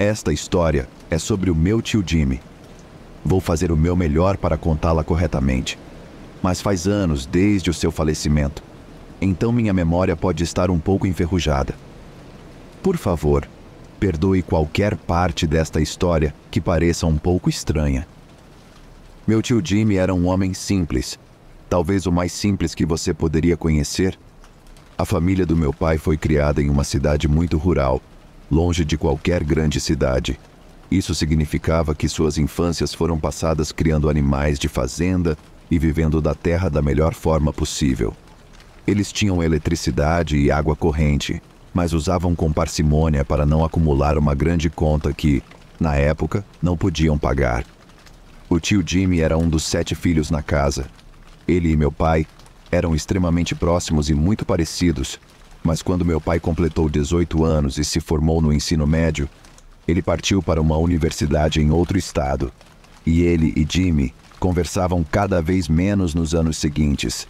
Esta história é sobre o meu tio Jimmy. Vou fazer o meu melhor para contá-la corretamente. Mas faz anos desde o seu falecimento, então minha memória pode estar um pouco enferrujada. Por favor, perdoe qualquer parte desta história que pareça um pouco estranha. Meu tio Jimmy era um homem simples, talvez o mais simples que você poderia conhecer. A família do meu pai foi criada em uma cidade muito rural, longe de qualquer grande cidade. Isso significava que suas infâncias foram passadas criando animais de fazenda e vivendo da terra da melhor forma possível. Eles tinham eletricidade e água corrente, mas usavam com parcimônia para não acumular uma grande conta que, na época, não podiam pagar. O tio Jimmy era um dos 7 filhos na casa. Ele e meu pai eram extremamente próximos e muito parecidos, mas quando meu pai completou 18 anos e se formou no ensino médio, ele partiu para uma universidade em outro estado, e ele e Jimmy conversavam cada vez menos nos anos seguintes.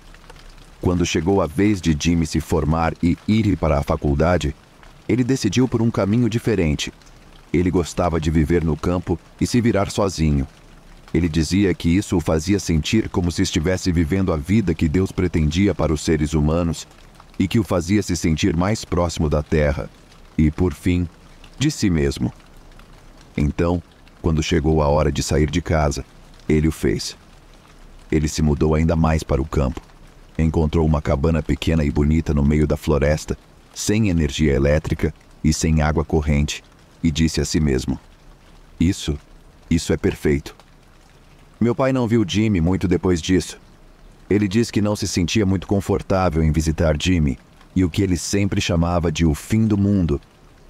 Quando chegou a vez de Jimmy se formar e ir para a faculdade, ele decidiu por um caminho diferente. Ele gostava de viver no campo e se virar sozinho. Ele dizia que isso o fazia sentir como se estivesse vivendo a vida que Deus pretendia para os seres humanos e que o fazia se sentir mais próximo da terra e, por fim, de si mesmo. Então, quando chegou a hora de sair de casa, ele o fez. Ele se mudou ainda mais para o campo. Encontrou uma cabana pequena e bonita no meio da floresta, sem energia elétrica e sem água corrente, e disse a si mesmo: Isso é perfeito. Meu pai não viu Jimmy muito depois disso. Ele disse que não se sentia muito confortável em visitar Jimmy, e o que ele sempre chamava de o fim do mundo,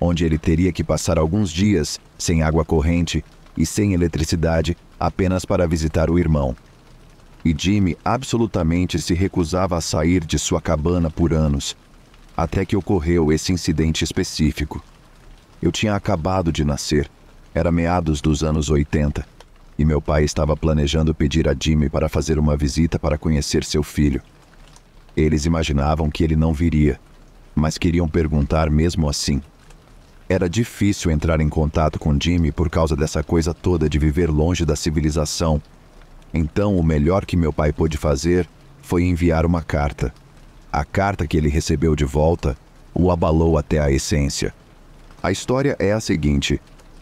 onde ele teria que passar alguns dias sem água corrente e sem eletricidade apenas para visitar o irmão. E Jimmy absolutamente se recusava a sair de sua cabana por anos, até que ocorreu esse incidente específico. Eu tinha acabado de nascer, era meados dos anos 80, e meu pai estava planejando pedir a Jimmy para fazer uma visita para conhecer seu filho. Eles imaginavam que ele não viria, mas queriam perguntar mesmo assim. Era difícil entrar em contato com Jimmy por causa dessa coisa toda de viver longe da civilização. Então, o melhor que meu pai pôde fazer foi enviar uma carta. A carta que ele recebeu de volta o abalou até a essência. A história é a seguinte: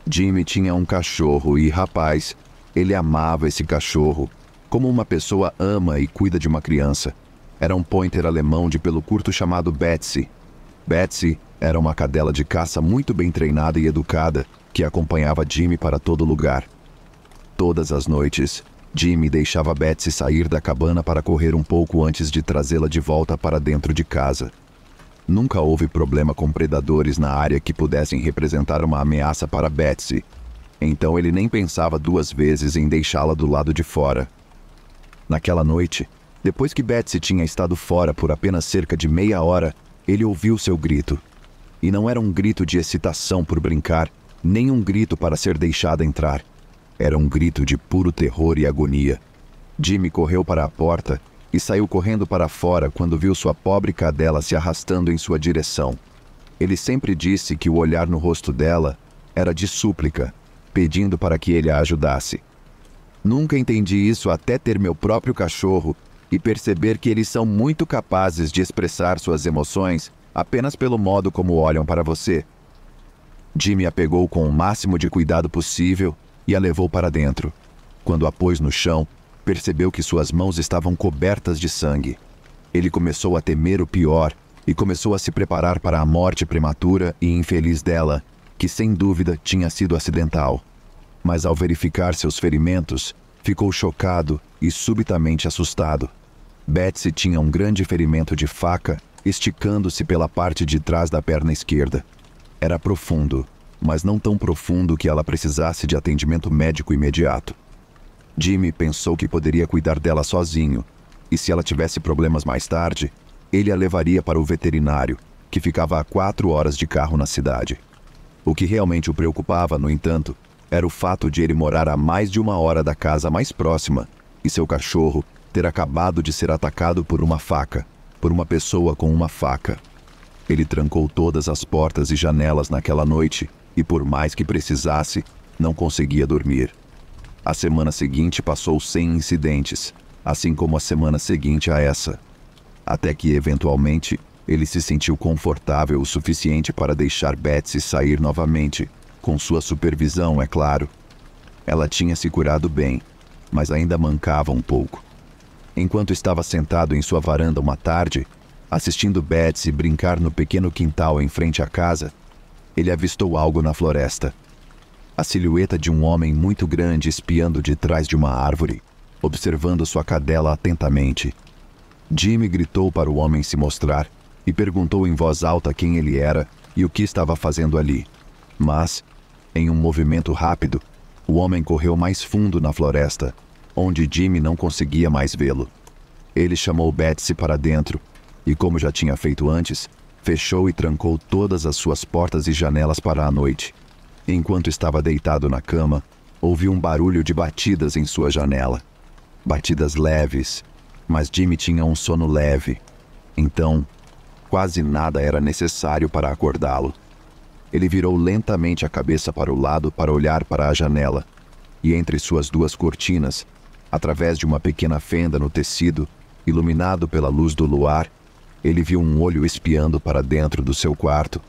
Jimmy tinha um cachorro e, rapaz, ele amava esse cachorro, como uma pessoa ama e cuida de uma criança. Era um pointer alemão de pelo curto chamado Betsy. Betsy era uma cadela de caça muito bem treinada e educada, que acompanhava Jimmy para todo lugar. Todas as noites, Jimmy deixava Betsy sair da cabana para correr um pouco antes de trazê-la de volta para dentro de casa. Nunca houve problema com predadores na área que pudessem representar uma ameaça para Betsy, então ele nem pensava 2 vezes em deixá-la do lado de fora. Naquela noite, depois que Betsy tinha estado fora por apenas cerca de meia hora, ele ouviu seu grito. E não era um grito de excitação por brincar, nem um grito para ser deixada entrar. Era um grito de puro terror e agonia. Jimmy correu para a porta e saiu correndo para fora quando viu sua pobre cadela se arrastando em sua direção. Ele sempre disse que o olhar no rosto dela era de súplica, pedindo para que ele a ajudasse. Nunca entendi isso até ter meu próprio cachorro e perceber que eles são muito capazes de expressar suas emoções apenas pelo modo como olham para você. Jimmy a pegou com o máximo de cuidado possível e a levou para dentro. Quando a pôs no chão, percebeu que suas mãos estavam cobertas de sangue. Ele começou a temer o pior e começou a se preparar para a morte prematura e infeliz dela, que sem dúvida tinha sido acidental. Mas ao verificar seus ferimentos, ficou chocado e subitamente assustado. Betsy tinha um grande ferimento de faca, esticando-se pela parte de trás da perna esquerda. Era profundo, mas não tão profundo que ela precisasse de atendimento médico imediato. Jimmy pensou que poderia cuidar dela sozinho, e se ela tivesse problemas mais tarde, ele a levaria para o veterinário, que ficava a 4 horas de carro na cidade. O que realmente o preocupava, no entanto, era o fato de ele morar a mais de 1 hora da casa mais próxima e seu cachorro ter acabado de ser atacado por uma faca, por uma pessoa com uma faca. Ele trancou todas as portas e janelas naquela noite e por mais que precisasse, não conseguia dormir. A semana seguinte passou sem incidentes, assim como a semana seguinte a essa. Até que, eventualmente, ele se sentiu confortável o suficiente para deixar Betsy sair novamente, com sua supervisão, é claro. Ela tinha se curado bem, mas ainda mancava um pouco. Enquanto estava sentado em sua varanda uma tarde, assistindo Betsy brincar no pequeno quintal em frente à casa, ele avistou algo na floresta. A silhueta de um homem muito grande espiando de trás de uma árvore, observando sua cadela atentamente. Jimmy gritou para o homem se mostrar e perguntou em voz alta quem ele era e o que estava fazendo ali. Mas, em um movimento rápido, o homem correu mais fundo na floresta, onde Jimmy não conseguia mais vê-lo. Ele chamou Betsy para dentro e, como já tinha feito antes, fechou e trancou todas as suas portas e janelas para a noite. Enquanto estava deitado na cama, ouviu um barulho de batidas em sua janela. Batidas leves, mas Jimmy tinha um sono leve. Então, quase nada era necessário para acordá-lo. Ele virou lentamente a cabeça para o lado para olhar para a janela, e entre suas duas cortinas, através de uma pequena fenda no tecido, iluminado pela luz do luar, ele viu um olho espiando para dentro do seu quarto.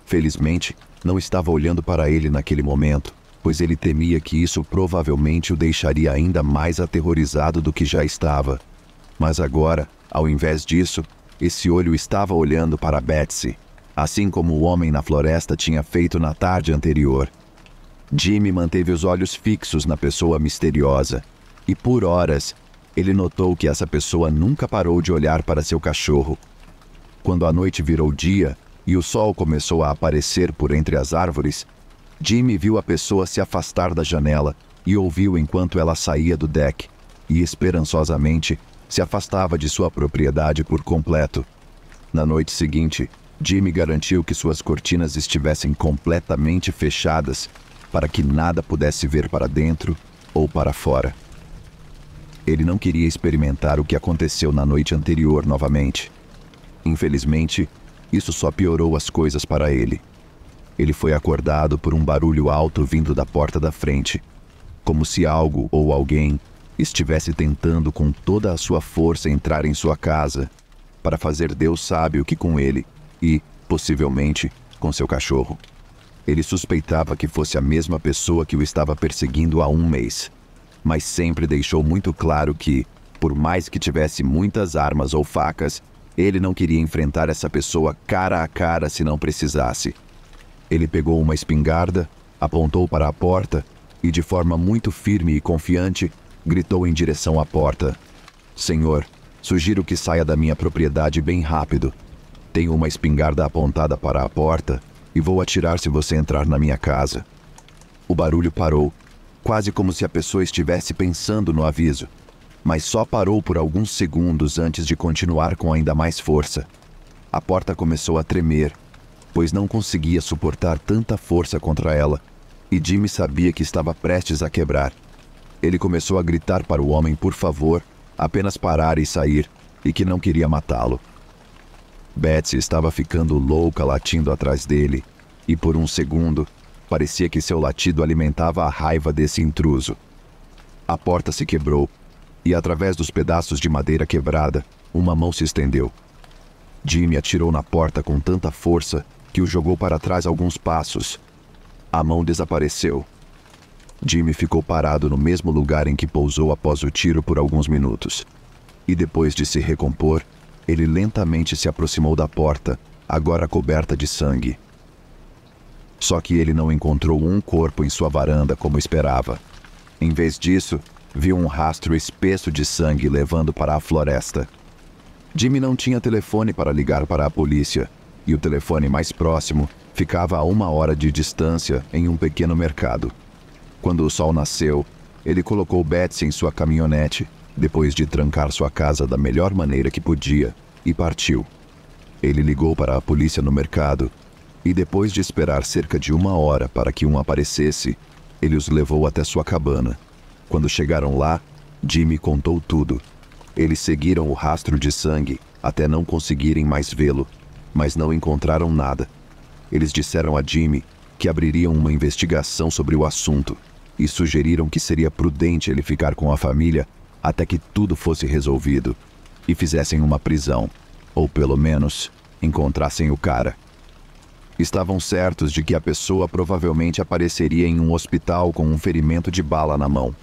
Felizmente, não estava olhando para ele naquele momento, pois ele temia que isso provavelmente o deixaria ainda mais aterrorizado do que já estava. Mas agora, ao invés disso, esse olho estava olhando para Betsy, assim como o homem na floresta tinha feito na tarde anterior. Jimmy manteve os olhos fixos na pessoa misteriosa, e por horas, ele notou que essa pessoa nunca parou de olhar para seu cachorro. Quando a noite virou dia e o sol começou a aparecer por entre as árvores, Jimmy viu a pessoa se afastar da janela e ouviu enquanto ela saía do deck e, esperançosamente, se afastava de sua propriedade por completo. Na noite seguinte, Jimmy garantiu que suas cortinas estivessem completamente fechadas para que nada pudesse ver para dentro ou para fora. Ele não queria experimentar o que aconteceu na noite anterior novamente. Infelizmente, isso só piorou as coisas para ele. Ele foi acordado por um barulho alto vindo da porta da frente, como se algo ou alguém estivesse tentando com toda a sua força entrar em sua casa para fazer Deus sabe o que com ele e, possivelmente, com seu cachorro. Ele suspeitava que fosse a mesma pessoa que o estava perseguindo há um mês, mas sempre deixou muito claro que, por mais que tivesse muitas armas ou facas, ele não queria enfrentar essa pessoa cara a cara se não precisasse. Ele pegou uma espingarda, apontou para a porta e, de forma muito firme e confiante, gritou em direção à porta: "Senhor, sugiro que saia da minha propriedade bem rápido. Tenho uma espingarda apontada para a porta e vou atirar se você entrar na minha casa." O barulho parou, quase como se a pessoa estivesse pensando no aviso, mas só parou por alguns segundos antes de continuar com ainda mais força. A porta começou a tremer, pois não conseguia suportar tanta força contra ela, e Jimmy sabia que estava prestes a quebrar. Ele começou a gritar para o homem por favor, apenas parar e sair, e que não queria matá-lo. Betsy estava ficando louca latindo atrás dele, e por um segundo, parecia que seu latido alimentava a raiva desse intruso. A porta se quebrou, e através dos pedaços de madeira quebrada, uma mão se estendeu. Jimmy atirou na porta com tanta força que o jogou para trás alguns passos. A mão desapareceu. Jimmy ficou parado no mesmo lugar em que pousou após o tiro por alguns minutos. E depois de se recompor, ele lentamente se aproximou da porta, agora coberta de sangue. Só que ele não encontrou um corpo em sua varanda como esperava. Em vez disso, viu um rastro espesso de sangue levando para a floresta. Jimmy não tinha telefone para ligar para a polícia, e o telefone mais próximo ficava a 1 hora de distância em um pequeno mercado. Quando o sol nasceu, ele colocou Betsy em sua caminhonete, depois de trancar sua casa da melhor maneira que podia, e partiu. Ele ligou para a polícia no mercado, e depois de esperar cerca de 1 hora para que um aparecesse, ele os levou até sua cabana. Quando chegaram lá, Jimmy contou tudo. Eles seguiram o rastro de sangue até não conseguirem mais vê-lo, mas não encontraram nada. Eles disseram a Jimmy que abririam uma investigação sobre o assunto e sugeriram que seria prudente ele ficar com a família até que tudo fosse resolvido e fizessem uma prisão, ou pelo menos encontrassem o cara. Estavam certos de que a pessoa provavelmente apareceria em um hospital com um ferimento de bala na mão.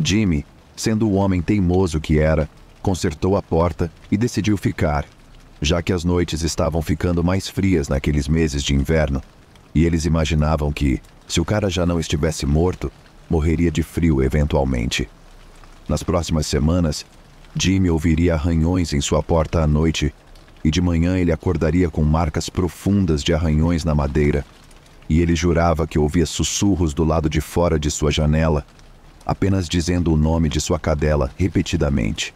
Jimmy, sendo o homem teimoso que era, consertou a porta e decidiu ficar, já que as noites estavam ficando mais frias naqueles meses de inverno, e eles imaginavam que, se o cara já não estivesse morto, morreria de frio eventualmente. Nas próximas semanas, Jimmy ouviria arranhões em sua porta à noite, e de manhã ele acordaria com marcas profundas de arranhões na madeira, e ele jurava que ouvia sussurros do lado de fora de sua janela, apenas dizendo o nome de sua cadela repetidamente.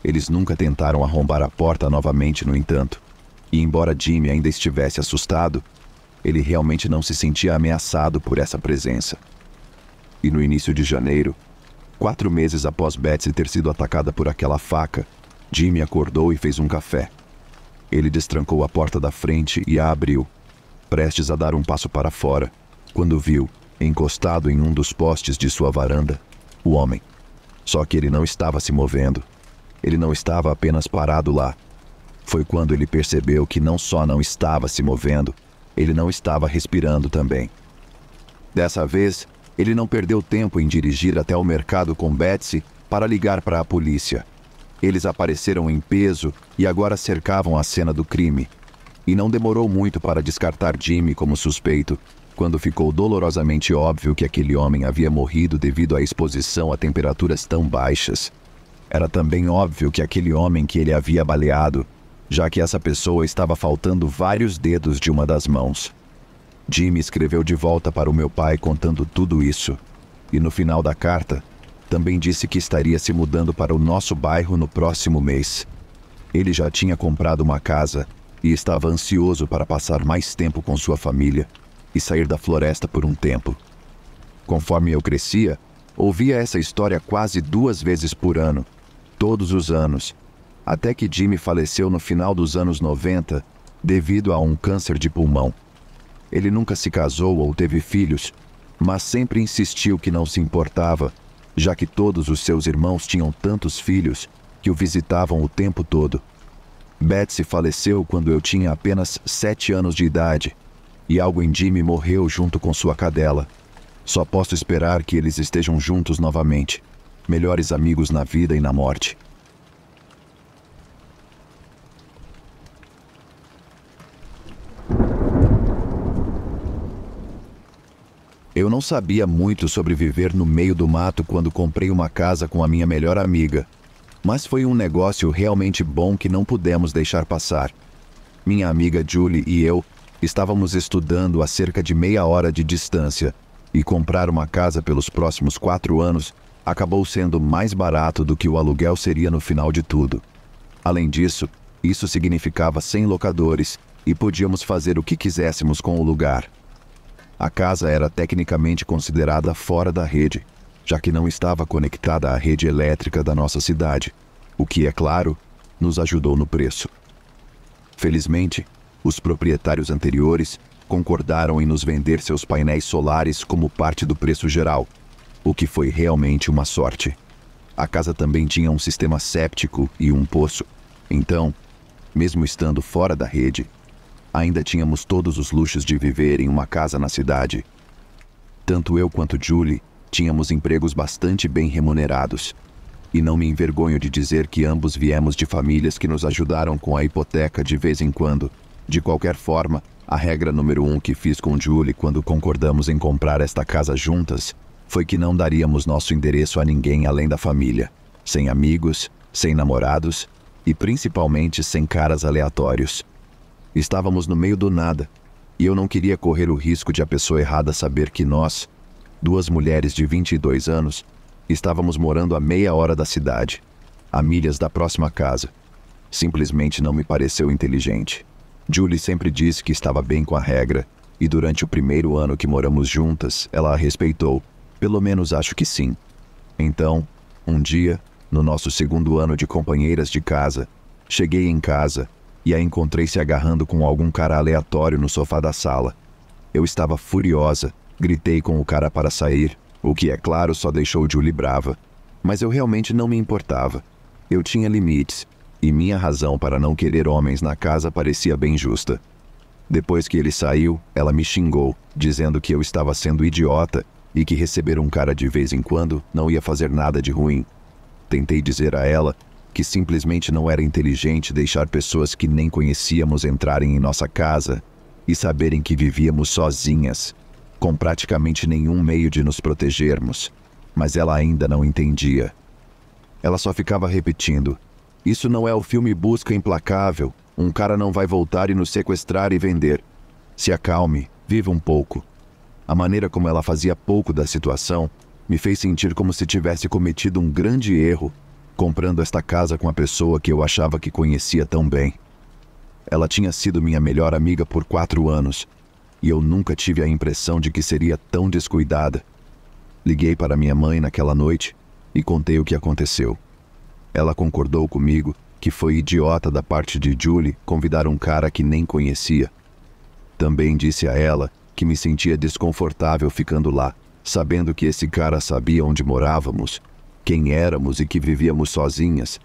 Eles nunca tentaram arrombar a porta novamente, no entanto, e embora Jimmy ainda estivesse assustado, ele realmente não se sentia ameaçado por essa presença. E no início de janeiro, 4 meses após Betsy ter sido atacada por aquela faca, Jimmy acordou e fez um café. Ele destrancou a porta da frente e a abriu, prestes a dar um passo para fora, quando viu, encostado em um dos postes de sua varanda, o homem. Só que ele não estava se movendo. Ele não estava apenas parado lá. Foi quando ele percebeu que não só não estava se movendo, ele não estava respirando também. Dessa vez, ele não perdeu tempo em dirigir até o mercado com Betsy para ligar para a polícia. Eles apareceram em peso e agora cercavam a cena do crime. E não demorou muito para descartar Jimmy como suspeito, quando ficou dolorosamente óbvio que aquele homem havia morrido devido à exposição a temperaturas tão baixas. Era também óbvio que aquele homem que ele havia baleado, já que essa pessoa estava faltando vários dedos de uma das mãos. Jimmy escreveu de volta para o meu pai contando tudo isso, e no final da carta, também disse que estaria se mudando para o nosso bairro no próximo mês. Ele já tinha comprado uma casa e estava ansioso para passar mais tempo com sua família e sair da floresta por um tempo. Conforme eu crescia, ouvia essa história quase 2 vezes por ano, todos os anos, até que Jimmy faleceu no final dos anos 90 devido a um câncer de pulmão. Ele nunca se casou ou teve filhos, mas sempre insistiu que não se importava, já que todos os seus irmãos tinham tantos filhos que o visitavam o tempo todo. Betsy faleceu quando eu tinha apenas 7 anos de idade, e algo em Jimmy morreu junto com sua cadela. Só posso esperar que eles estejam juntos novamente, melhores amigos na vida e na morte. Eu não sabia muito sobre viver no meio do mato quando comprei uma casa com a minha melhor amiga, mas foi um negócio realmente bom que não pudemos deixar passar. Minha amiga Julie e eu estávamos estudando a cerca de meia hora de distância, e comprar uma casa pelos próximos 4 anos acabou sendo mais barato do que o aluguel seria no final de tudo. Além disso, isso significava 100 locadores e podíamos fazer o que quiséssemos com o lugar. A casa era tecnicamente considerada fora da rede, já que não estava conectada à rede elétrica da nossa cidade, o que, é claro, nos ajudou no preço. Felizmente, os proprietários anteriores concordaram em nos vender seus painéis solares como parte do preço geral, o que foi realmente uma sorte. A casa também tinha um sistema séptico e um poço, então, mesmo estando fora da rede, ainda tínhamos todos os luxos de viver em uma casa na cidade. Tanto eu quanto Julie tínhamos empregos bastante bem remunerados. E não me envergonho de dizer que ambos viemos de famílias que nos ajudaram com a hipoteca de vez em quando. De qualquer forma, a regra número 1 que fiz com Julie quando concordamos em comprar esta casa juntas foi que não daríamos nosso endereço a ninguém além da família, sem amigos, sem namorados e principalmente sem caras aleatórios. Estávamos no meio do nada, e eu não queria correr o risco de a pessoa errada saber que nós, 2 mulheres de 22 anos, estávamos morando a meia hora da cidade, a milhas da próxima casa. Simplesmente não me pareceu inteligente. Julie sempre disse que estava bem com a regra, e durante o primeiro ano que moramos juntas, ela a respeitou. Pelo menos acho que sim. Então, um dia, no nosso 2º ano de companheiras de casa, cheguei em casa e a encontrei se agarrando com algum cara aleatório no sofá da sala. Eu estava furiosa, gritei com o cara para sair, o que, é claro, só deixou Julie brava. Mas eu realmente não me importava. Eu tinha limites, e minha razão para não querer homens na casa parecia bem justa. Depois que ele saiu, ela me xingou, dizendo que eu estava sendo idiota e que receber um cara de vez em quando não ia fazer nada de ruim. Tentei dizer a ela que simplesmente não era inteligente deixar pessoas que nem conhecíamos entrarem em nossa casa e saberem que vivíamos sozinhas, com praticamente nenhum meio de nos protegermos. Mas ela ainda não entendia. Ela só ficava repetindo: "Isso não é o filme Busca Implacável. Um cara não vai voltar e nos sequestrar e vender. Se acalme, viva um pouco." A maneira como ela fazia pouco da situação me fez sentir como se tivesse cometido um grande erro, comprando esta casa com a pessoa que eu achava que conhecia tão bem. Ela tinha sido minha melhor amiga por 4 anos, e eu nunca tive a impressão de que seria tão descuidada. Liguei para minha mãe naquela noite e contei o que aconteceu. Ela concordou comigo que foi idiota da parte de Julie convidar um cara que nem conhecia. Também disse a ela que me sentia desconfortável ficando lá, sabendo que esse cara sabia onde morávamos, quem éramos e que vivíamos sozinhas.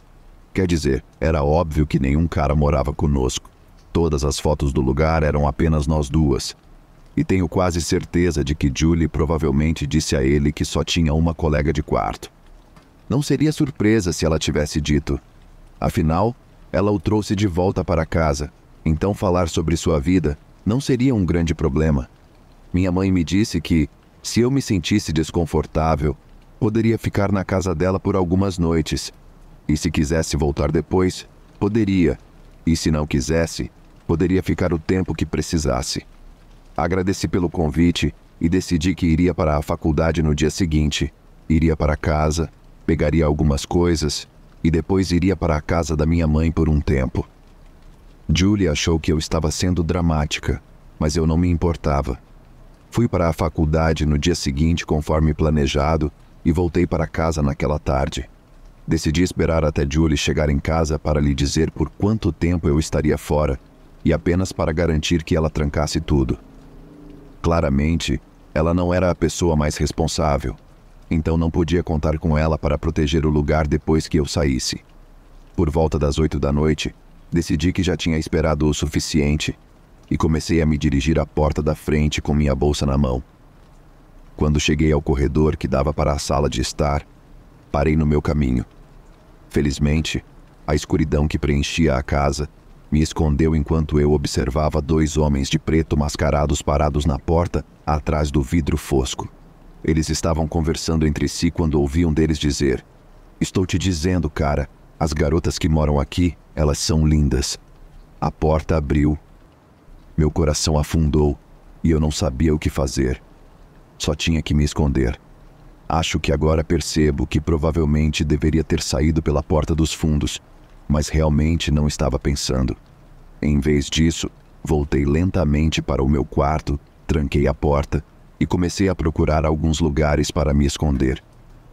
Quer dizer, era óbvio que nenhum cara morava conosco. Todas as fotos do lugar eram apenas nós duas. E tenho quase certeza de que Julie provavelmente disse a ele que só tinha uma colega de quarto. Não seria surpresa se ela tivesse dito. Afinal, ela o trouxe de volta para casa, então falar sobre sua vida não seria um grande problema. Minha mãe me disse que, se eu me sentisse desconfortável, poderia ficar na casa dela por algumas noites. E se quisesse voltar depois, poderia. E se não quisesse, poderia ficar o tempo que precisasse. Agradeci pelo convite e decidi que iria para a faculdade no dia seguinte. Iria para casa, pegaria algumas coisas e depois iria para a casa da minha mãe por um tempo. Julie achou que eu estava sendo dramática, mas eu não me importava. Fui para a faculdade no dia seguinte conforme planejado e voltei para casa naquela tarde. Decidi esperar até Julie chegar em casa para lhe dizer por quanto tempo eu estaria fora e apenas para garantir que ela trancasse tudo. Claramente, ela não era a pessoa mais responsável, então não podia contar com ela para proteger o lugar depois que eu saísse. Por volta das 8 da noite, decidi que já tinha esperado o suficiente e comecei a me dirigir à porta da frente com minha bolsa na mão. Quando cheguei ao corredor que dava para a sala de estar, parei no meu caminho. Felizmente, a escuridão que preenchia a casa me escondeu enquanto eu observava 2 homens de preto mascarados parados na porta, atrás do vidro fosco. Eles estavam conversando entre si quando ouvi um deles dizer: "Estou te dizendo, cara, as garotas que moram aqui, elas são lindas." A porta abriu. Meu coração afundou e eu não sabia o que fazer. Só tinha que me esconder. Acho que agora percebo que provavelmente deveria ter saído pela porta dos fundos, mas realmente não estava pensando. Em vez disso, voltei lentamente para o meu quarto, tranquei a porta e comecei a procurar alguns lugares para me esconder.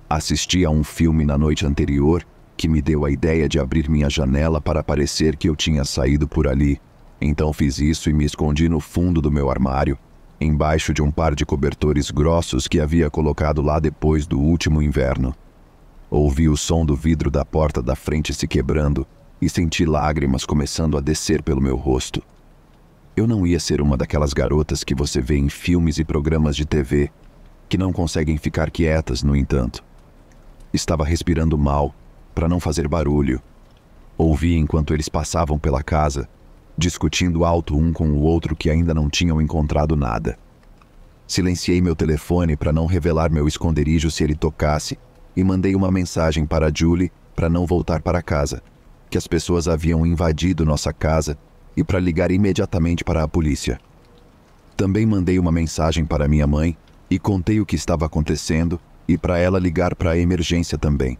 Assisti a um filme na noite anterior que me deu a ideia de abrir minha janela para parecer que eu tinha saído por ali. Então fiz isso e me escondi no fundo do meu armário, embaixo de um par de cobertores grossos que havia colocado lá depois do último inverno. Ouvi o som do vidro da porta da frente se quebrando e senti lágrimas começando a descer pelo meu rosto. Eu não ia ser uma daquelas garotas que você vê em filmes e programas de TV, que não conseguem ficar quietas, no entanto. Estava respirando mal, para não fazer barulho. Ouvi enquanto eles passavam pela casa, discutindo alto um com o outro que ainda não tinham encontrado nada. Silenciei meu telefone para não revelar meu esconderijo se ele tocasse e mandei uma mensagem para Julie para não voltar para casa, que as pessoas haviam invadido nossa casa e para ligar imediatamente para a polícia. Também mandei uma mensagem para minha mãe e contei o que estava acontecendo e para ela ligar para a emergência também.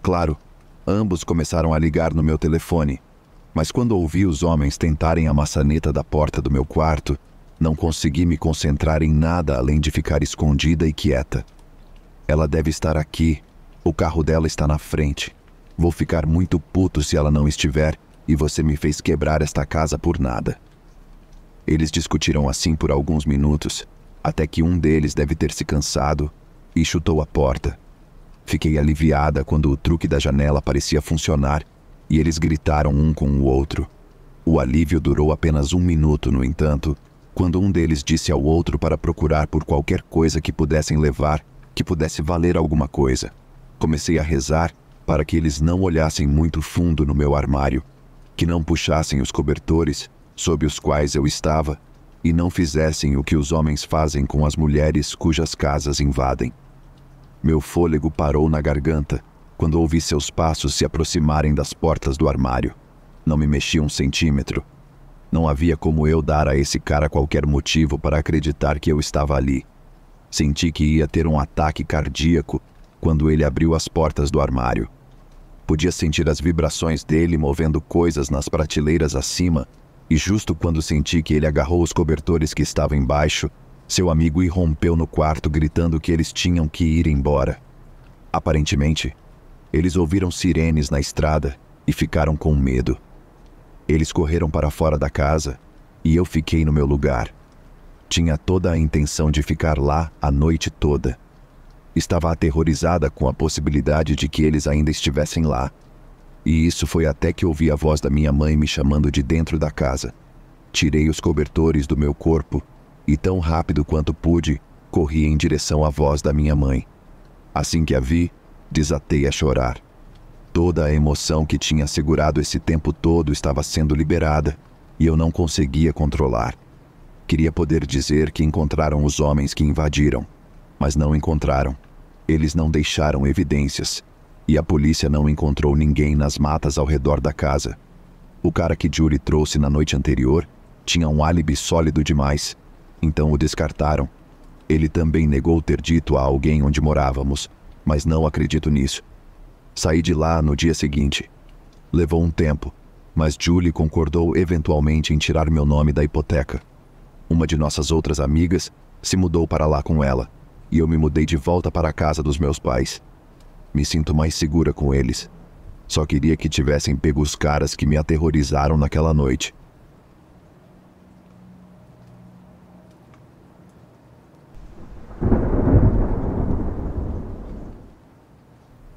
Claro, ambos começaram a ligar no meu telefone, mas quando ouvi os homens tentarem a maçaneta da porta do meu quarto, não consegui me concentrar em nada além de ficar escondida e quieta. Ela deve estar aqui. O carro dela está na frente. Vou ficar muito puto se ela não estiver e você me fez quebrar esta casa por nada. Eles discutiram assim por alguns minutos, até que um deles deve ter se cansado e chutou a porta. Fiquei aliviada quando o truque da janela parecia funcionar e eles gritaram um com o outro. O alívio durou apenas 1 minuto, no entanto, quando um deles disse ao outro para procurar por qualquer coisa que pudessem levar, que pudesse valer alguma coisa. Comecei a rezar para que eles não olhassem muito fundo no meu armário, que não puxassem os cobertores sob os quais eu estava e não fizessem o que os homens fazem com as mulheres cujas casas invadem. Meu fôlego parou na garganta quando ouvi seus passos se aproximarem das portas do armário. Não me mexi 1 centímetro. Não havia como eu dar a esse cara qualquer motivo para acreditar que eu estava ali. Senti que ia ter um ataque cardíaco quando ele abriu as portas do armário. Podia sentir as vibrações dele movendo coisas nas prateleiras acima, e justo quando senti que ele agarrou os cobertores que estavam embaixo, seu amigo irrompeu no quarto gritando que eles tinham que ir embora. Aparentemente, eles ouviram sirenes na estrada e ficaram com medo. Eles correram para fora da casa e eu fiquei no meu lugar. Tinha toda a intenção de ficar lá a noite toda. Estava aterrorizada com a possibilidade de que eles ainda estivessem lá. E isso foi até que ouvi a voz da minha mãe me chamando de dentro da casa. Tirei os cobertores do meu corpo e, tão rápido quanto pude, corri em direção à voz da minha mãe. Assim que a vi, desatei a chorar. Toda a emoção que tinha segurado esse tempo todo estava sendo liberada e eu não conseguia controlar. Queria poder dizer que encontraram os homens que invadiram, mas não encontraram. Eles não deixaram evidências e a polícia não encontrou ninguém nas matas ao redor da casa. O cara que Julie trouxe na noite anterior tinha um álibi sólido demais, então o descartaram. Ele também negou ter dito a alguém onde morávamos, mas não acredito nisso. Saí de lá no dia seguinte. Levou um tempo, mas Julie concordou eventualmente em tirar meu nome da hipoteca. Uma de nossas outras amigas se mudou para lá com ela, e eu me mudei de volta para a casa dos meus pais. Me sinto mais segura com eles. Só queria que tivessem pego os caras que me aterrorizaram naquela noite.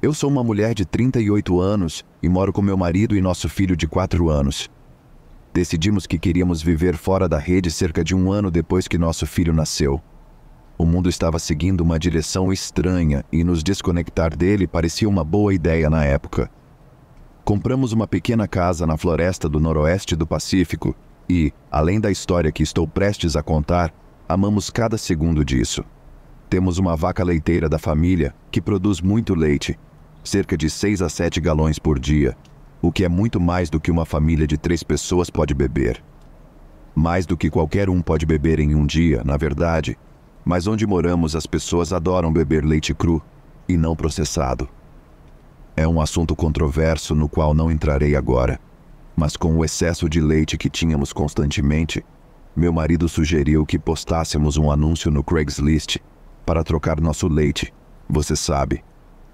Eu sou uma mulher de 38 anos e moro com meu marido e nosso filho de 4 anos. Decidimos que queríamos viver fora da rede cerca de 1 ano depois que nosso filho nasceu. O mundo estava seguindo uma direção estranha e nos desconectar dele parecia uma boa ideia na época. Compramos uma pequena casa na floresta do noroeste do Pacífico e, além da história que estou prestes a contar, amamos cada segundo disso. Temos uma vaca leiteira da família que produz muito leite, cerca de 6 a 7 galões por dia, o que é muito mais do que uma família de 3 pessoas pode beber. Mais do que qualquer um pode beber em um dia, na verdade, mas onde moramos as pessoas adoram beber leite cru e não processado. É um assunto controverso no qual não entrarei agora, mas com o excesso de leite que tínhamos constantemente, meu marido sugeriu que postássemos um anúncio no Craigslist para trocar nosso leite, você sabe,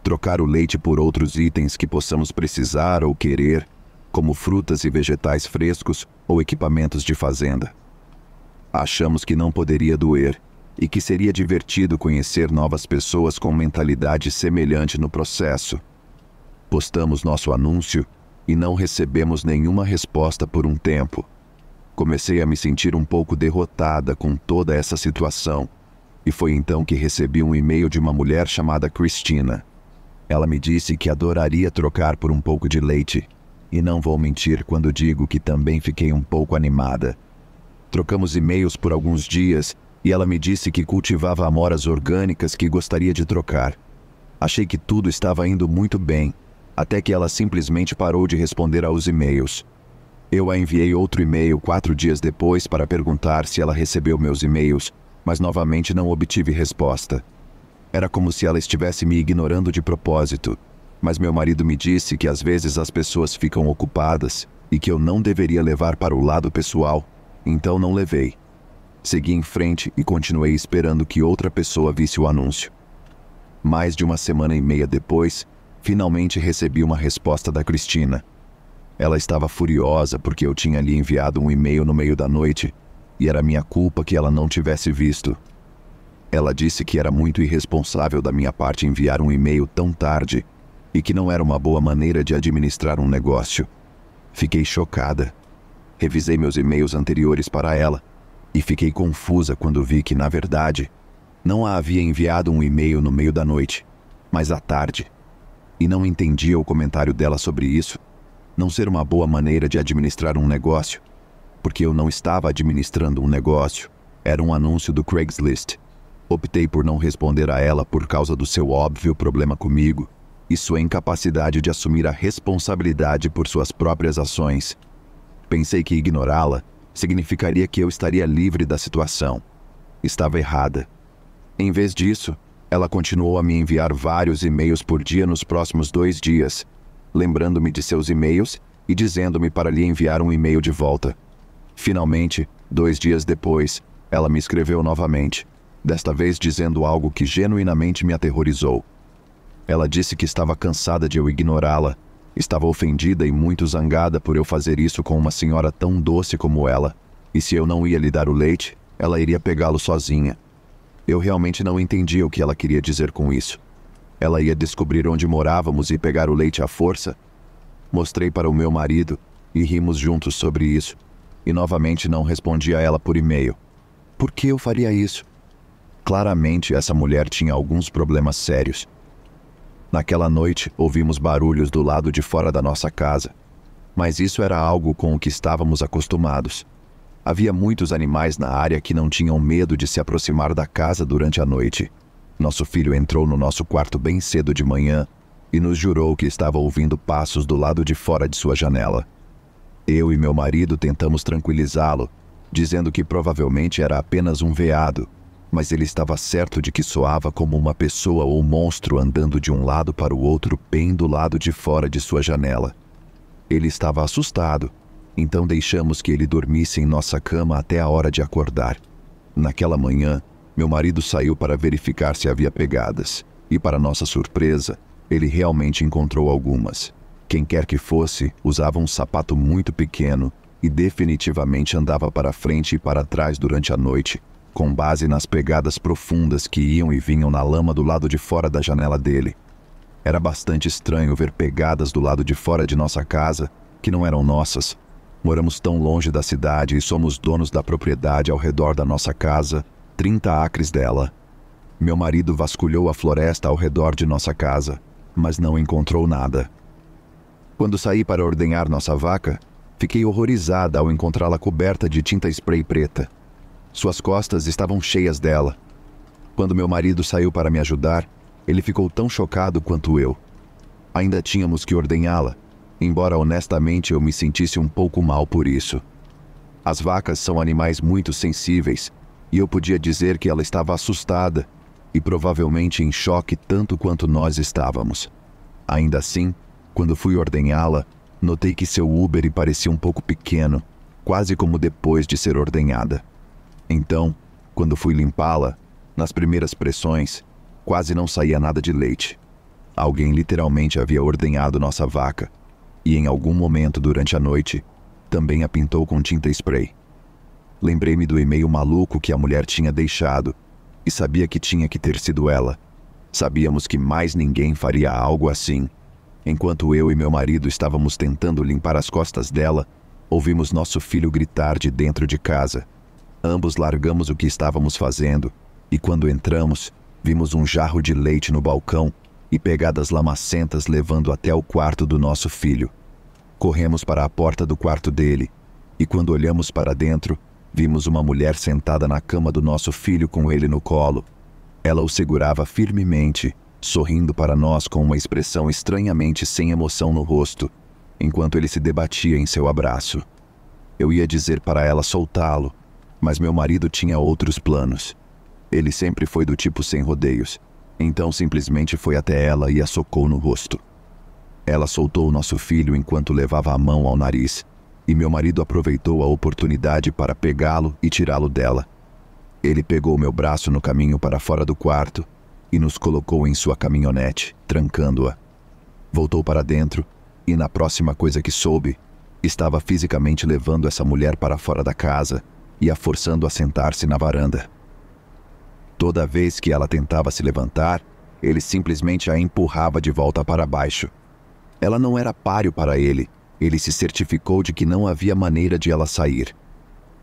trocar o leite por outros itens que possamos precisar ou querer, como frutas e vegetais frescos ou equipamentos de fazenda. Achamos que não poderia doer e que seria divertido conhecer novas pessoas com mentalidade semelhante no processo. Postamos nosso anúncio e não recebemos nenhuma resposta por um tempo. Comecei a me sentir um pouco derrotada com toda essa situação, e foi então que recebi um e-mail de uma mulher chamada Cristina. Ela me disse que adoraria trocar por um pouco de leite, e não vou mentir quando digo que também fiquei um pouco animada. Trocamos e-mails por alguns dias e ela me disse que cultivava amoras orgânicas que gostaria de trocar. Achei que tudo estava indo muito bem, até que ela simplesmente parou de responder aos e-mails. Eu a enviei outro e-mail 4 dias depois para perguntar se ela recebeu meus e-mails, mas novamente não obtive resposta. Era como se ela estivesse me ignorando de propósito, mas meu marido me disse que às vezes as pessoas ficam ocupadas e que eu não deveria levar para o lado pessoal, então não levei. Segui em frente e continuei esperando que outra pessoa visse o anúncio. Mais de 1 semana e meia depois, finalmente recebi uma resposta da Cristina. Ela estava furiosa porque eu tinha lhe enviado um e-mail no meio da noite, e era minha culpa que ela não tivesse visto. Ela disse que era muito irresponsável da minha parte enviar um e-mail tão tarde e que não era uma boa maneira de administrar um negócio. Fiquei chocada. Revisei meus e-mails anteriores para ela e fiquei confusa quando vi que, na verdade, não a havia enviado um e-mail no meio da noite, mas à tarde. E não entendia o comentário dela sobre isso. Não ser uma boa maneira de administrar um negócio, porque eu não estava administrando um negócio. Era um anúncio do Craigslist. Optei por não responder a ela por causa do seu óbvio problema comigo e sua incapacidade de assumir a responsabilidade por suas próprias ações. Pensei que ignorá-la significaria que eu estaria livre da situação. Estava errada. Em vez disso, ela continuou a me enviar vários e-mails por dia nos próximos 2 dias, lembrando-me de seus e-mails e dizendo-me para lhe enviar um e-mail de volta. Finalmente, 2 dias depois, ela me escreveu novamente, desta vez dizendo algo que genuinamente me aterrorizou. Ela disse que estava cansada de eu ignorá-la, estava ofendida e muito zangada por eu fazer isso com uma senhora tão doce como ela, e se eu não ia lhe dar o leite, ela iria pegá-lo sozinha. Eu realmente não entendia o que ela queria dizer com isso. Ela ia descobrir onde morávamos e pegar o leite à força? Mostrei para o meu marido e rimos juntos sobre isso, e novamente não respondi a ela por e-mail. Por que eu faria isso? Claramente, essa mulher tinha alguns problemas sérios. Naquela noite, ouvimos barulhos do lado de fora da nossa casa, mas isso era algo com o que estávamos acostumados. Havia muitos animais na área que não tinham medo de se aproximar da casa durante a noite. Nosso filho entrou no nosso quarto bem cedo de manhã e nos jurou que estava ouvindo passos do lado de fora de sua janela. Eu e meu marido tentamos tranquilizá-lo, dizendo que provavelmente era apenas um veado, mas ele estava certo de que soava como uma pessoa ou monstro andando de um lado para o outro bem do lado de fora de sua janela. Ele estava assustado, então deixamos que ele dormisse em nossa cama até a hora de acordar. Naquela manhã, meu marido saiu para verificar se havia pegadas, e para nossa surpresa, ele realmente encontrou algumas. Quem quer que fosse, usava um sapato muito pequeno e definitivamente andava para frente e para trás durante a noite, com base nas pegadas profundas que iam e vinham na lama do lado de fora da janela dele. Era bastante estranho ver pegadas do lado de fora de nossa casa, que não eram nossas. Moramos tão longe da cidade e somos donos da propriedade ao redor da nossa casa, 30 acres dela. Meu marido vasculhou a floresta ao redor de nossa casa, mas não encontrou nada. Quando saí para ordenhar nossa vaca, fiquei horrorizada ao encontrá-la coberta de tinta spray preta. Suas costas estavam cheias dela. Quando meu marido saiu para me ajudar, ele ficou tão chocado quanto eu. Ainda tínhamos que ordenhá-la, embora honestamente eu me sentisse um pouco mal por isso. As vacas são animais muito sensíveis, e eu podia dizer que ela estava assustada e provavelmente em choque tanto quanto nós estávamos. Ainda assim, quando fui ordenhá-la, notei que seu úbere parecia um pouco pequeno, quase como depois de ser ordenhada. Então, quando fui limpá-la, nas primeiras pressões, quase não saía nada de leite. Alguém literalmente havia ordenhado nossa vaca, e em algum momento durante a noite, também a pintou com tinta spray. Lembrei-me do e-mail maluco que a mulher tinha deixado, e sabia que tinha que ter sido ela. Sabíamos que mais ninguém faria algo assim. Enquanto eu e meu marido estávamos tentando limpar as costas dela, ouvimos nosso filho gritar de dentro de casa. Ambos largamos o que estávamos fazendo, e quando entramos, vimos um jarro de leite no balcão e pegadas lamacentas levando até o quarto do nosso filho. Corremos para a porta do quarto dele, e quando olhamos para dentro, vimos uma mulher sentada na cama do nosso filho com ele no colo. Ela o segurava firmemente, sorrindo para nós com uma expressão estranhamente sem emoção no rosto, enquanto ele se debatia em seu abraço. Eu ia dizer para ela soltá-lo, mas meu marido tinha outros planos. Ele sempre foi do tipo sem rodeios, então simplesmente foi até ela e a socou no rosto. Ela soltou o nosso filho enquanto levava a mão ao nariz, e meu marido aproveitou a oportunidade para pegá-lo e tirá-lo dela. Ele pegou meu braço no caminho para fora do quarto e nos colocou em sua caminhonete, trancando-a. Voltou para dentro e, na próxima coisa que soube, estava fisicamente levando essa mulher para fora da casa e a forçando a sentar-se na varanda. Toda vez que ela tentava se levantar, ele simplesmente a empurrava de volta para baixo. Ela não era páreo para ele. Ele se certificou de que não havia maneira de ela sair.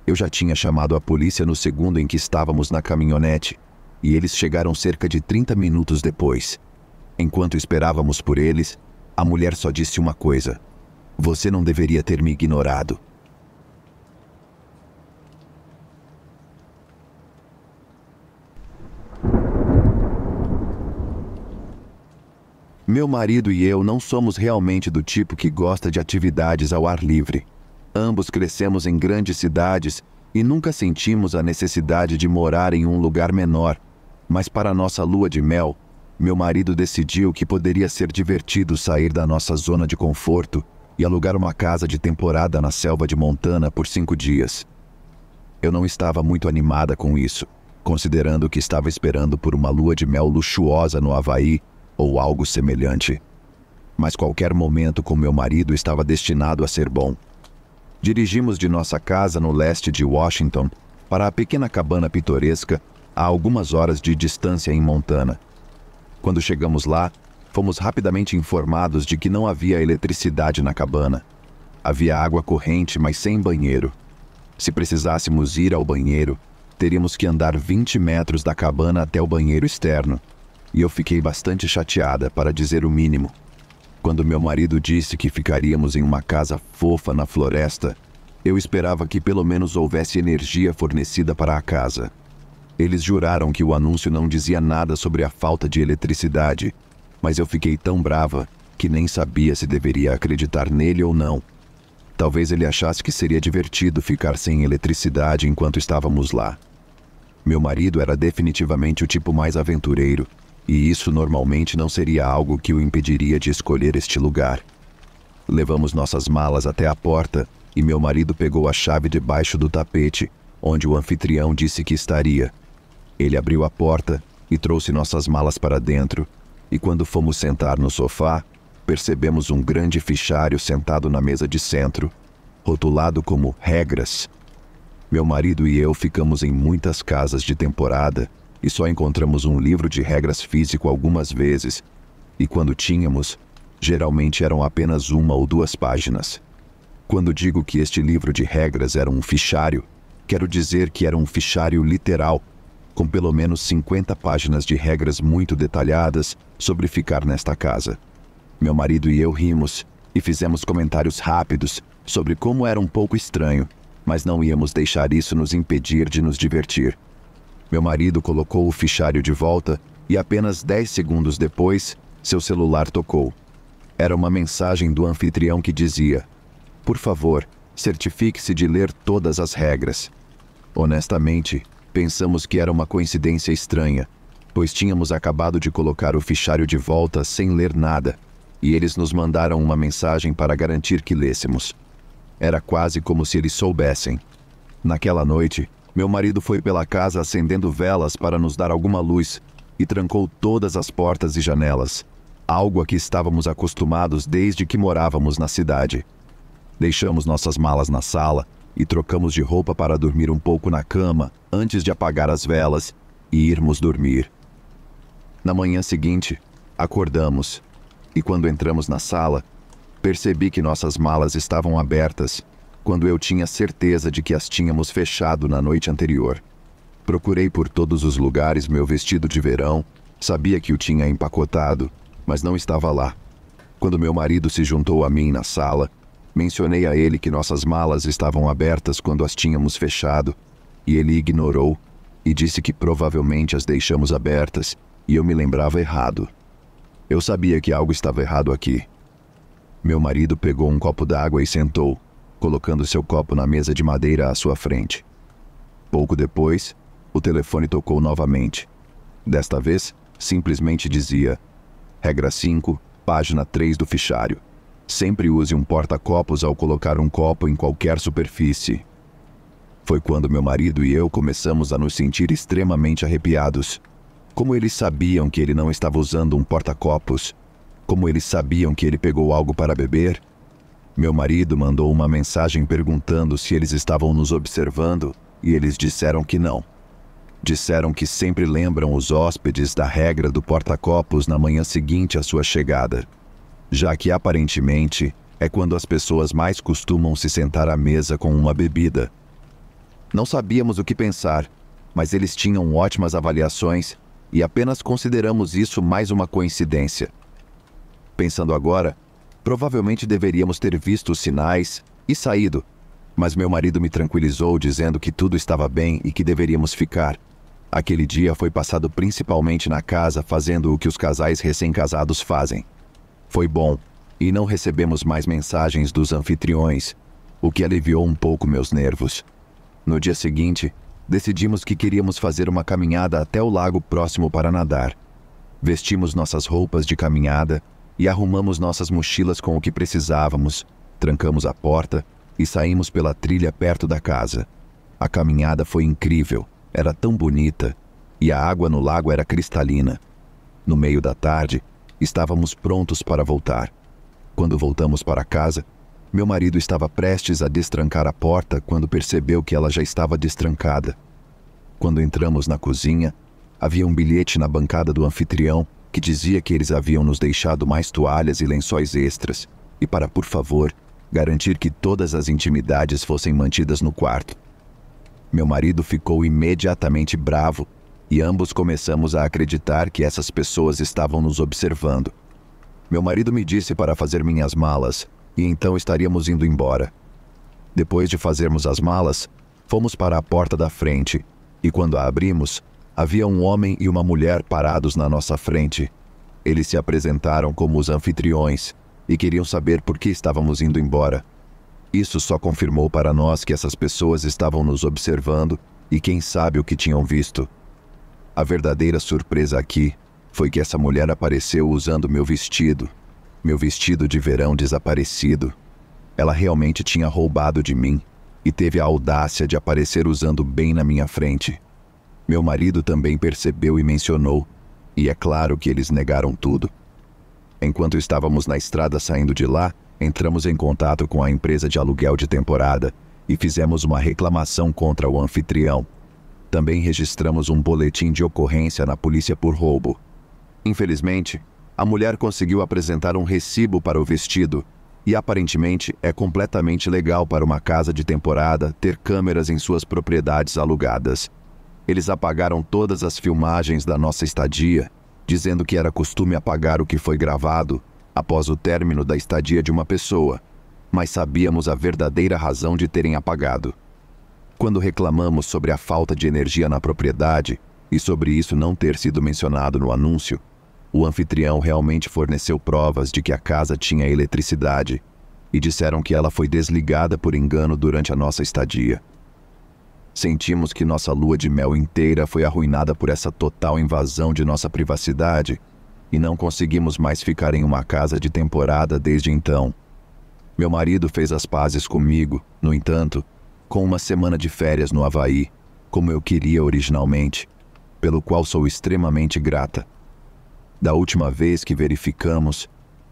Eu já tinha chamado a polícia no segundo em que estávamos na caminhonete, e eles chegaram cerca de 30 minutos depois. Enquanto esperávamos por eles, a mulher só disse uma coisa: "Você não deveria ter me ignorado." Meu marido e eu não somos realmente do tipo que gosta de atividades ao ar livre. Ambos crescemos em grandes cidades e nunca sentimos a necessidade de morar em um lugar menor. Mas para nossa lua de mel, meu marido decidiu que poderia ser divertido sair da nossa zona de conforto e alugar uma casa de temporada na selva de Montana por 5 dias. Eu não estava muito animada com isso, considerando que estava esperando por uma lua de mel luxuosa no Havaí ou algo semelhante. Mas qualquer momento com meu marido estava destinado a ser bom. Dirigimos de nossa casa no leste de Washington para a pequena cabana pitoresca a algumas horas de distância em Montana. Quando chegamos lá, fomos rapidamente informados de que não havia eletricidade na cabana. Havia água corrente, mas sem banheiro. Se precisássemos ir ao banheiro, teríamos que andar 20 metros da cabana até o banheiro externo. E eu fiquei bastante chateada, para dizer o mínimo. Quando meu marido disse que ficaríamos em uma casa fofa na floresta, eu esperava que pelo menos houvesse energia fornecida para a casa. Eles juraram que o anúncio não dizia nada sobre a falta de eletricidade, mas eu fiquei tão brava que nem sabia se deveria acreditar nele ou não. Talvez ele achasse que seria divertido ficar sem eletricidade enquanto estávamos lá. Meu marido era definitivamente o tipo mais aventureiro, e isso normalmente não seria algo que o impediria de escolher este lugar. Levamos nossas malas até a porta e meu marido pegou a chave debaixo do tapete, onde o anfitrião disse que estaria. Ele abriu a porta e trouxe nossas malas para dentro, e quando fomos sentar no sofá, percebemos um grande fichário sentado na mesa de centro, rotulado como regras. Meu marido e eu ficamos em muitas casas de temporada e só encontramos um livro de regras físico algumas vezes, e quando tínhamos, geralmente eram apenas 1 ou 2 páginas. Quando digo que este livro de regras era um fichário, quero dizer que era um fichário literal, com pelo menos 50 páginas de regras muito detalhadas sobre ficar nesta casa. Meu marido e eu rimos e fizemos comentários rápidos sobre como era um pouco estranho, mas não íamos deixar isso nos impedir de nos divertir. Meu marido colocou o fichário de volta e apenas 10 segundos depois, seu celular tocou. Era uma mensagem do anfitrião que dizia: "Por favor, certifique-se de ler todas as regras." Honestamente, pensamos que era uma coincidência estranha, pois tínhamos acabado de colocar o fichário de volta sem ler nada, e eles nos mandaram uma mensagem para garantir que lêssemos. Era quase como se eles soubessem. Naquela noite, meu marido foi pela casa acendendo velas para nos dar alguma luz e trancou todas as portas e janelas, algo a que estávamos acostumados desde que morávamos na cidade. Deixamos nossas malas na sala e trocamos de roupa para dormir um pouco na cama antes de apagar as velas e irmos dormir. Na manhã seguinte, acordamos e quando entramos na sala, percebi que nossas malas estavam abertas, quando eu tinha certeza de que as tínhamos fechado na noite anterior. Procurei por todos os lugares meu vestido de verão, sabia que o tinha empacotado, mas não estava lá. Quando meu marido se juntou a mim na sala, mencionei a ele que nossas malas estavam abertas quando as tínhamos fechado, e ele ignorou e disse que provavelmente as deixamos abertas, e eu me lembrava errado. Eu sabia que algo estava errado aqui. Meu marido pegou um copo d'água e sentou, colocando seu copo na mesa de madeira à sua frente. Pouco depois, o telefone tocou novamente. Desta vez, simplesmente dizia: "Regra 5, página 3 do fichário. Sempre use um porta-copos ao colocar um copo em qualquer superfície." Foi quando meu marido e eu começamos a nos sentir extremamente arrepiados. Como eles sabiam que ele não estava usando um porta-copos? Como eles sabiam que ele pegou algo para beber? Meu marido mandou uma mensagem perguntando se eles estavam nos observando e eles disseram que não. Disseram que sempre lembram os hóspedes da regra do porta-copos na manhã seguinte à sua chegada, já que aparentemente é quando as pessoas mais costumam se sentar à mesa com uma bebida. Não sabíamos o que pensar, mas eles tinham ótimas avaliações e apenas consideramos isso mais uma coincidência. Pensando agora, provavelmente deveríamos ter visto os sinais e saído, mas meu marido me tranquilizou dizendo que tudo estava bem e que deveríamos ficar. Aquele dia foi passado principalmente na casa fazendo o que os casais recém-casados fazem. Foi bom, e não recebemos mais mensagens dos anfitriões, o que aliviou um pouco meus nervos. No dia seguinte, decidimos que queríamos fazer uma caminhada até o lago próximo para nadar. Vestimos nossas roupas de caminhada e arrumamos nossas mochilas com o que precisávamos, trancamos a porta e saímos pela trilha perto da casa. A caminhada foi incrível, era tão bonita, e a água no lago era cristalina. No meio da tarde, estávamos prontos para voltar. Quando voltamos para casa, meu marido estava prestes a destrancar a porta quando percebeu que ela já estava destrancada. Quando entramos na cozinha, havia um bilhete na bancada do anfitrião que dizia que eles haviam nos deixado mais toalhas e lençóis extras, e para, por favor, garantir que todas as intimidades fossem mantidas no quarto. Meu marido ficou imediatamente bravo e ambos começamos a acreditar que essas pessoas estavam nos observando. Meu marido me disse para fazer minhas malas e então estaríamos indo embora. Depois de fazermos as malas, fomos para a porta da frente e quando a abrimos, havia um homem e uma mulher parados na nossa frente. Eles se apresentaram como os anfitriões e queriam saber por que estávamos indo embora. Isso só confirmou para nós que essas pessoas estavam nos observando e quem sabe o que tinham visto. A verdadeira surpresa aqui foi que essa mulher apareceu usando meu vestido de verão desaparecido. Ela realmente tinha roubado de mim e teve a audácia de aparecer usando bem na minha frente. Meu marido também percebeu e mencionou, e é claro que eles negaram tudo. Enquanto estávamos na estrada saindo de lá, entramos em contato com a empresa de aluguel de temporada e fizemos uma reclamação contra o anfitrião. Também registramos um boletim de ocorrência na polícia por roubo. Infelizmente, a mulher conseguiu apresentar um recibo para o vestido e aparentemente é completamente legal para uma casa de temporada ter câmeras em suas propriedades alugadas. Eles apagaram todas as filmagens da nossa estadia, dizendo que era costume apagar o que foi gravado após o término da estadia de uma pessoa, mas sabíamos a verdadeira razão de terem apagado. Quando reclamamos sobre a falta de energia na propriedade e sobre isso não ter sido mencionado no anúncio, o anfitrião realmente forneceu provas de que a casa tinha eletricidade e disseram que ela foi desligada por engano durante a nossa estadia. Sentimos que nossa lua de mel inteira foi arruinada por essa total invasão de nossa privacidade e não conseguimos mais ficar em uma casa de temporada desde então. Meu marido fez as pazes comigo, no entanto, com uma semana de férias no Havaí, como eu queria originalmente, pelo qual sou extremamente grata. Da última vez que verificamos,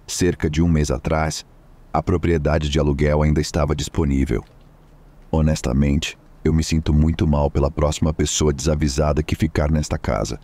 cerca de um mês atrás, a propriedade de aluguel ainda estava disponível. Honestamente, eu me sinto muito mal pela próxima pessoa desavisada que ficar nesta casa.